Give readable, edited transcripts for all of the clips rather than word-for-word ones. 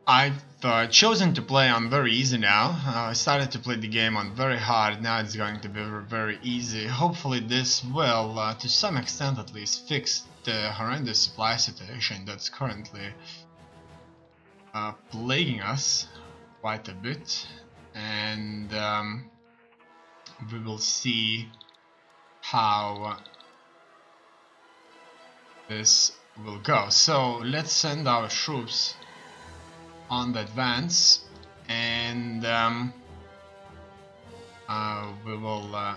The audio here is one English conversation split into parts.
I've chosen to play on very easy now. I started to play the game on very hard, now it's going to be very easy. Hopefully this will, to some extent at least, fix the horrendous supply situation that's currently plaguing us quite a bit. And we will see how this will go. So let's send our troops on the advance, and we will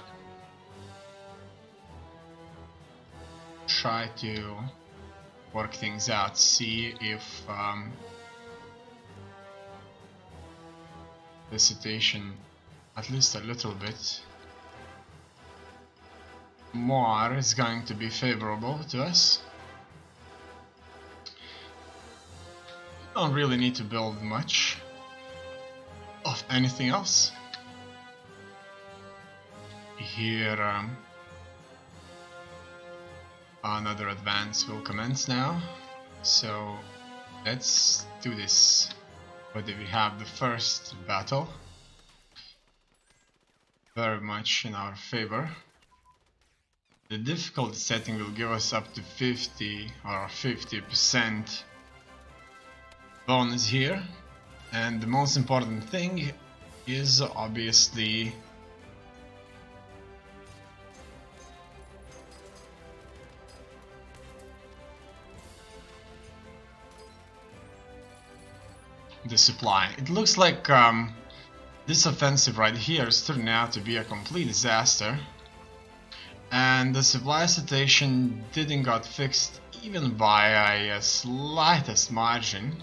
try to work things out, see if the situation at least a little bit more is going to be favorable to us. Don't really need to build much of anything else. Here another advance will commence now, so let's do this. What do we have? The first battle, very much in our favor. The difficulty setting will give us up to 50 or 50% bonus here, and the most important thing is obviously the supply. It looks like this offensive right here is turning out to be a complete disaster, and the supply situation didn't got fixed even by a slightest margin.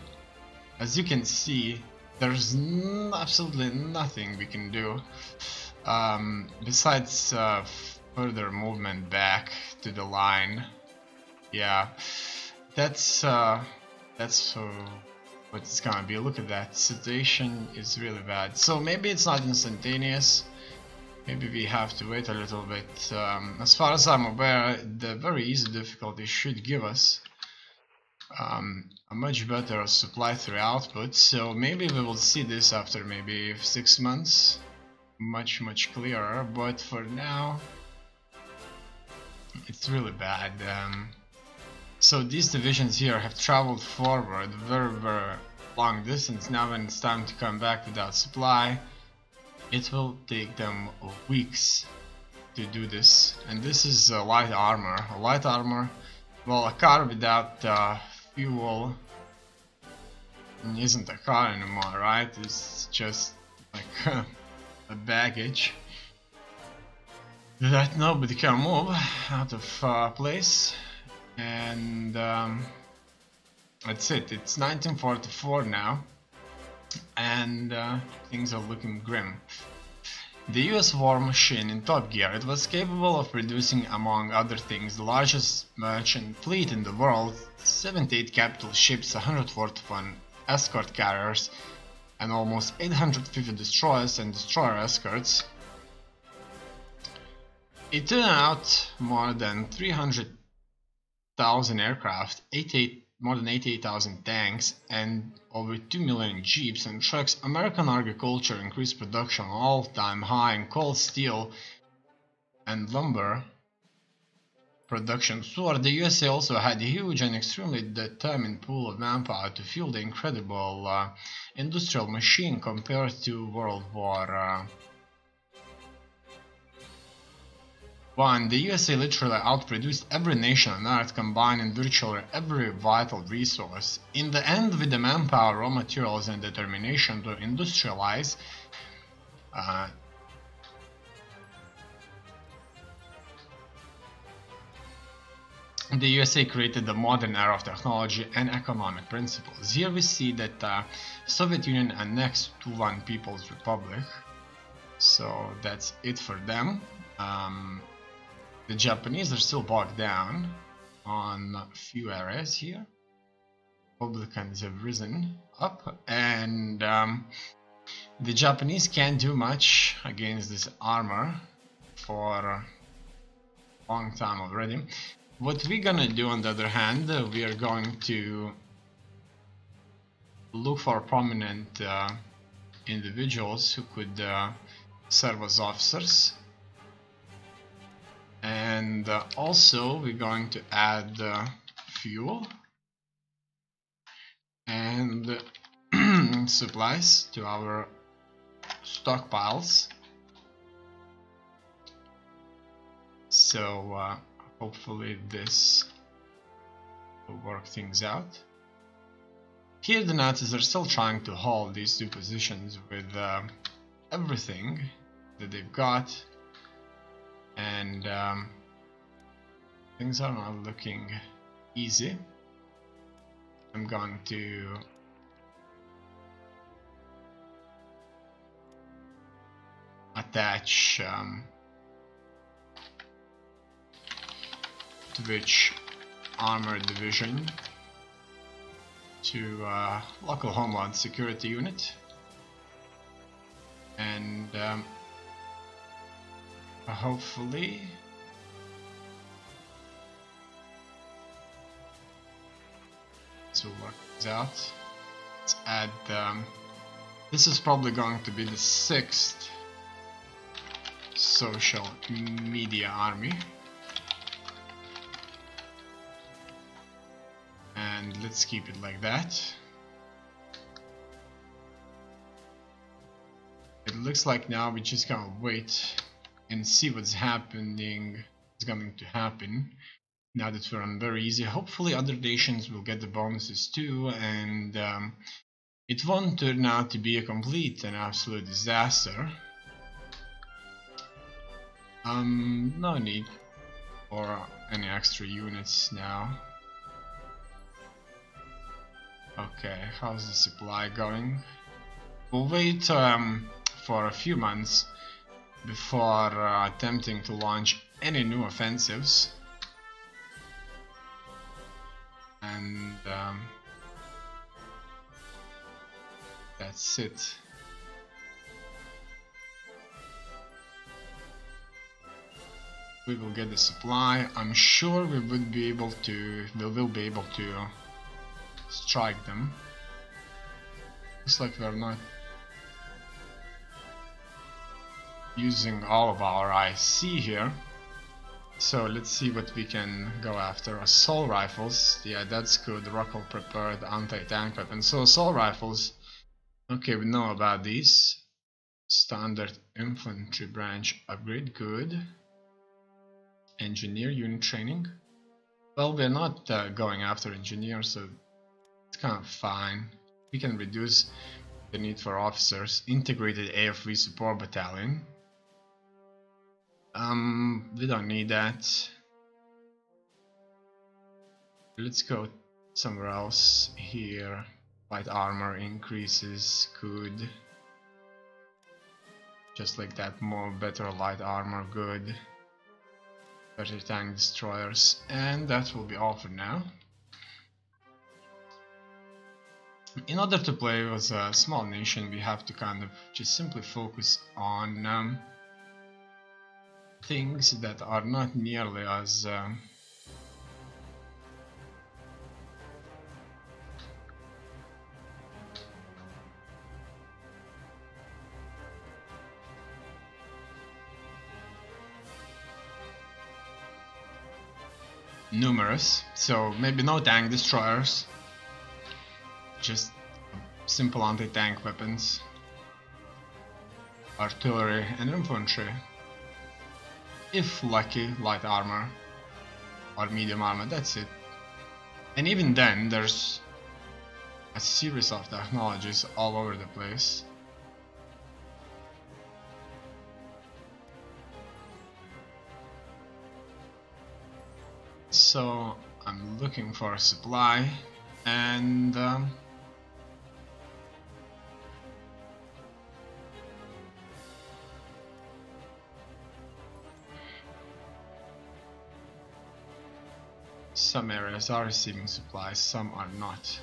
As you can see, there's absolutely nothing we can do besides further movement back to the line. Yeah, that's what it's gonna be. Look at that, situation is really bad. So maybe it's not instantaneous, maybe we have to wait a little bit. As far as I'm aware, the very easy difficulty should give us a much better supply through output, so maybe we will see this after maybe 6 months much clearer, but for now it's really bad. So these divisions here have traveled forward very long distance. Now when it's time to come back without supply, it will take them weeks to do this. And this is light armor. A light armor, well, a car without fuel isn't a car anymore, right? It's just like a baggage that nobody can move out of place. And that's it. It's 1944 now, and things are looking grim. The US war machine in top gear, it was capable of producing, among other things, the largest merchant fleet in the world, 78 capital ships, 141 escort carriers, and almost 850 destroyers and destroyer escorts. It turned out more than 300,000 aircraft, more than 88,000 tanks, and over 2 million jeeps and trucks. American agriculture increased production all-time high in cold steel and lumber production soared. The USA also had a huge and extremely determined pool of manpower to fuel the incredible industrial machine compared to World War I. The USA literally outproduced every nation on Earth combined in virtually every vital resource. In the end, with the manpower, raw materials, and determination to industrialize, the USA created the modern era of technology and economic principles. Here we see that Soviet Union annexed Tuvan People's Republic, so that's it for them. The Japanese are still bogged down on a few areas here. Republicans have risen up, and the Japanese can't do much against this armor for a long time already. What we're gonna do, on the other hand, we are going to look for prominent individuals who could serve as officers. And also we're going to add fuel and supplies to our stockpiles. So hopefully this will work things out. Here the Nazis are still trying to hold these two positions with everything that they've got, and things are not looking easy. I'm going to attach Twitch Armored Division to local Homeland Security Unit, and hopefully this will work out. Let's add this is probably going to be the 6th social media army, and let's keep it like that. It looks like now we're just gonna wait and see what's happening. It's going to happen now that we're on very easy. Hopefully other nations will get the bonuses too, and it won't turn out to be a complete and absolute disaster. No need for any extra units now. Okay, how's the supply going? We'll wait for a few months before attempting to launch any new offensives. And that's it. We will get the supply. I'm sure we will be able to strike them. Looks like we're not using all of our IC here. So let's see what we can go after. Assault rifles, yeah, that's good. Rockwell prepared anti-tank weapons. So assault rifles, okay, we know about these. Standard infantry branch upgrade, good. Engineer unit training. Well, we're not going after engineers, so it's kind of fine. We can reduce the need for officers. Integrated AFV support battalion. We don't need that. Let's go somewhere else here. Light armor increases, good. Just like that, more better light armor, good. Better tank destroyers, and that will be all for now. In order to play as a small nation, we have to kind of just simply focus on things that are not nearly as numerous. So maybe no tank destroyers, just simple anti-tank weapons, artillery and infantry. If lucky, light armor or medium armor, that's it. And even then, there's a series of technologies all over the place. So I'm looking for a supply, and some areas are receiving supplies, some are not.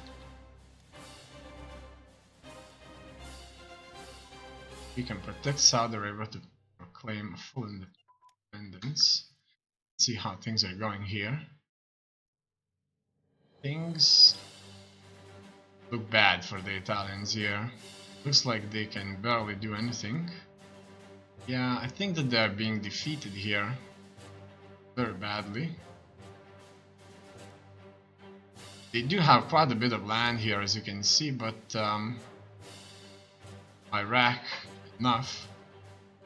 We can protect Saudi Arabia to proclaim full independence. See how things are going here. Things look bad for the Italians here. Looks like they can barely do anything. Yeah, I think that they're being defeated here very badly. They do have quite a bit of land here, as you can see, but Iraq, enough,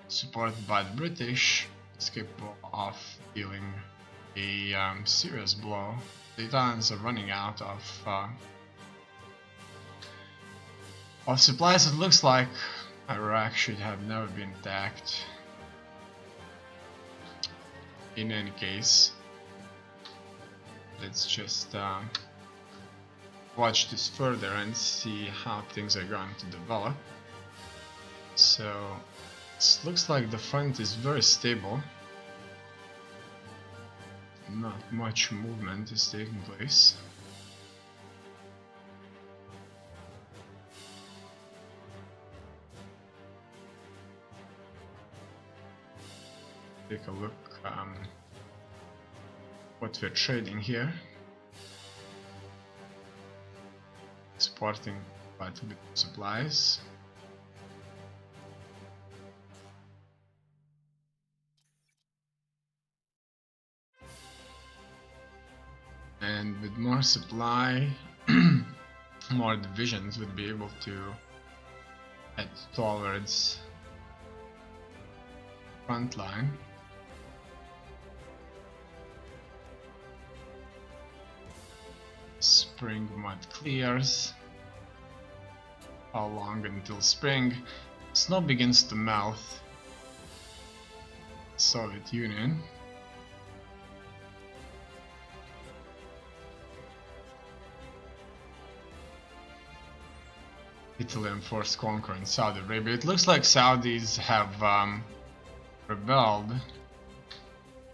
supported by the British, is capable of dealing a serious blow. The Italians are running out of supplies. It looks like Iraq should have never been attacked. In any case, let's just watch this further and see how things are going to develop. So it looks like the front is very stable. Not much movement is taking place. Take a look what we're trading here. Exporting quite a bit of supplies. And with more supply, more divisions would be able to head towards front line. Spring mud clears. How long until spring? Snow begins to melt. Soviet Union. Italy enforced conquer in Saudi Arabia. It looks like Saudis have rebelled,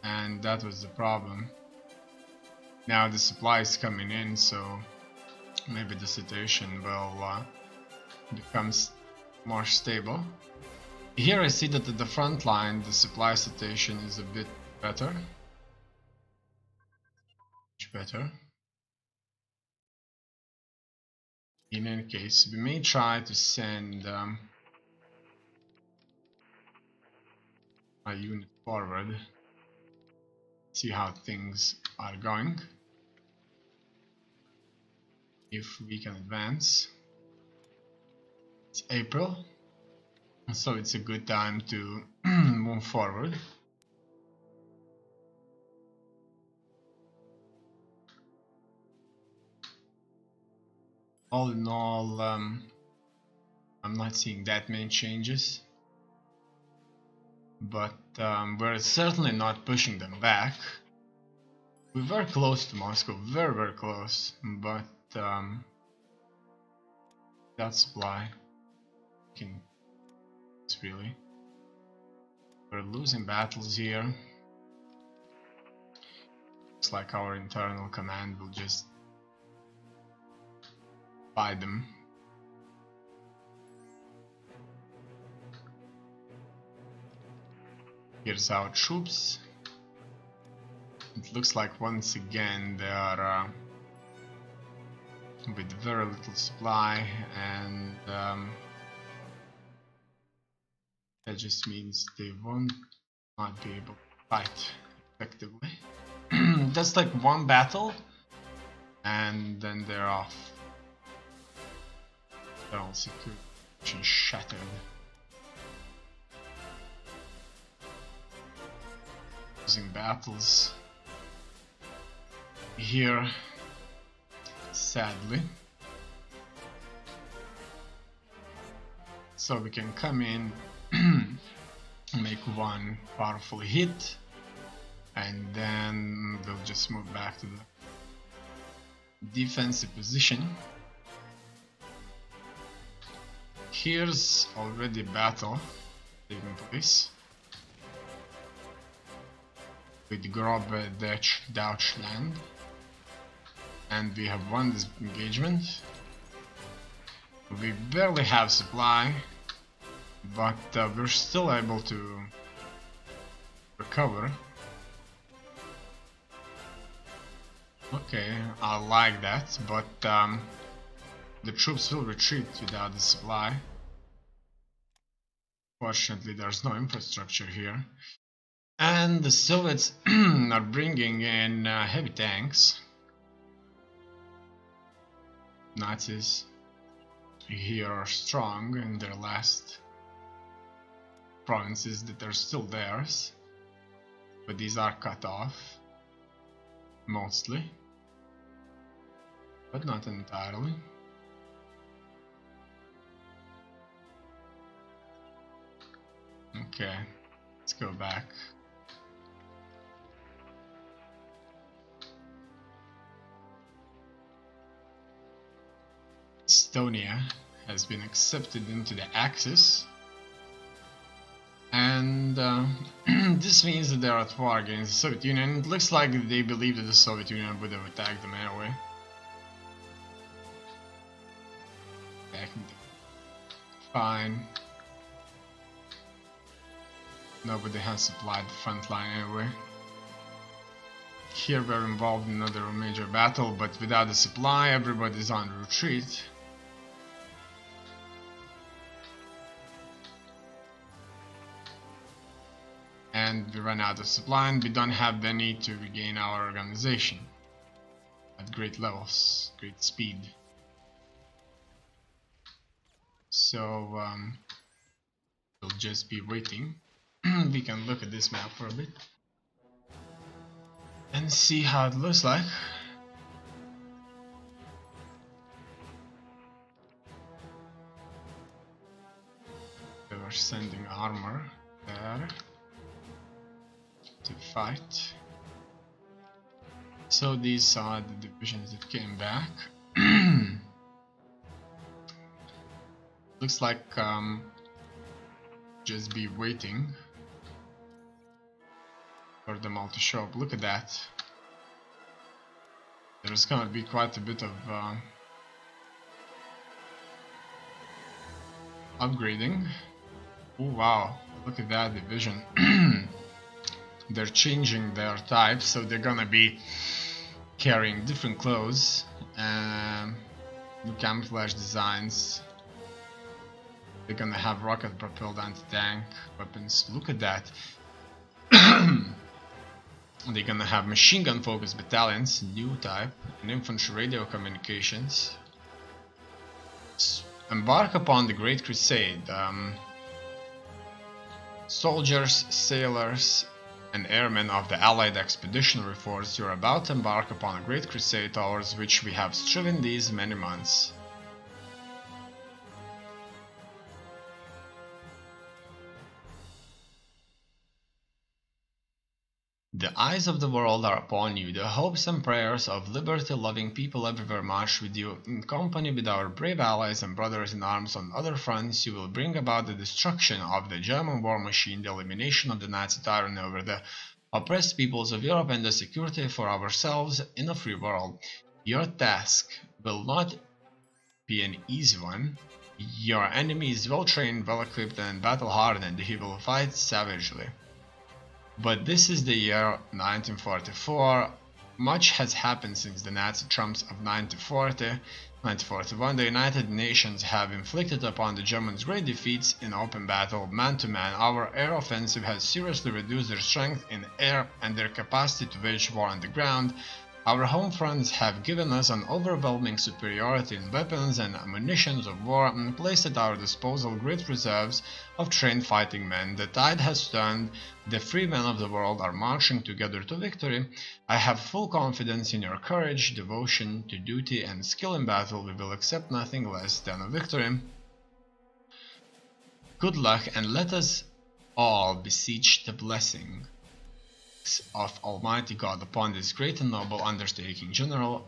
and that was the problem. Now the supply is coming in, so maybe the situation will become more stable. Here I see that at the front line the supply situation is a bit better. Much better. In any case, we may try to send a unit forward, see how things are going, if we can advance. It's April, so it's a good time to move forward. All in all, I'm not seeing that many changes, but we're certainly not pushing them back. We're very close to Moscow, very close, but that supply it's really, we're losing battles here. Looks like our internal command will just buy them. Here's our troops. It looks like once again they are with very little supply, and that just means they won't not be able to fight effectively. That's like one battle, and then they're off. All security shattered. Losing battles here, sadly. So we can come in, make one powerful hit, and then we'll just move back to the defensive position. Here's already battle taking place with Grobe Deutschland, and we have won this engagement. We barely have supply, but we're still able to recover. Okay, I like that, but the troops will retreat without the supply. Fortunately, there's no infrastructure here. And the Soviets are bringing in heavy tanks. Nazis here are strong in their last provinces that are still theirs, but these are cut off mostly, but not entirely. Okay, let's go back. Estonia has been accepted into the Axis, and this means that they are at war against the Soviet Union. It looks like they believe that the Soviet Union would have attacked them anyway. Fine. Nobody has supplied the front line anyway. Here we're involved in another major battle, but without the supply, everybody's on retreat. And we run out of supply, and we don't have the need to regain our organization at great levels, great speed. So we'll just be waiting. We can look at this map for a bit and see how it looks like. They were sending armor there to fight. So these are the divisions that came back. Looks like just be waiting for them all to show up. Look at that. There's gonna be quite a bit of upgrading. Oh wow, look at that division. They're changing their type, so they're gonna be carrying different clothes, new camouflage designs. They're gonna have rocket propelled anti-tank weapons. Look at that. They're gonna have machine gun focused battalions, new type, and infantry radio communications. Embark upon the Great Crusade. Soldiers, sailors, and airmen of the Allied Expeditionary Force, you are about to embark upon a great crusade towards which we have striven these many months. The eyes of the world are upon you. The hopes and prayers of liberty-loving people everywhere march with you. In company with our brave allies and brothers in arms on other fronts, you will bring about the destruction of the German war machine, the elimination of the Nazi tyranny over the oppressed peoples of Europe, and the security for ourselves in a free world. Your task will not be an easy one. Your enemy is well-trained, well-equipped, and battle-hardened. He will fight savagely. But this is the year 1944. Much has happened since the Nazi trumps of 1941. The United Nations have inflicted upon the Germans great defeats in open battle, man-to-man. Our air offensive has seriously reduced their strength in air and their capacity to wage war on the ground. Our home fronts have given us an overwhelming superiority in weapons and ammunitions of war and placed at our disposal great reserves of trained fighting men. The tide has turned. The free men of the world are marching together to victory. I have full confidence in your courage, devotion to duty, and skill in battle. We will accept nothing less than a victory. Good luck, and let us all beseech the blessing of Almighty God upon this great and noble undertaking. General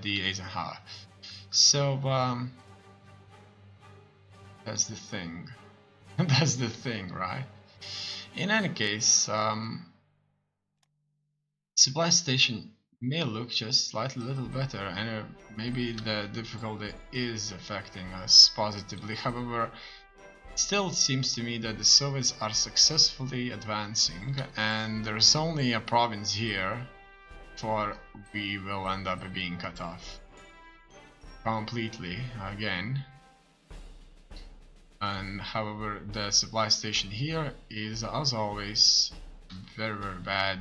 D. Eisenhower. So that's the thing. That's the thing, right? In any case, supply station may look just slightly little better, and maybe the difficulty is affecting us positively. However, still, it seems to me that the Soviets are successfully advancing, and there's only a province here before we will end up being cut off. completely again. And however, the supply station here is, as always, very bad.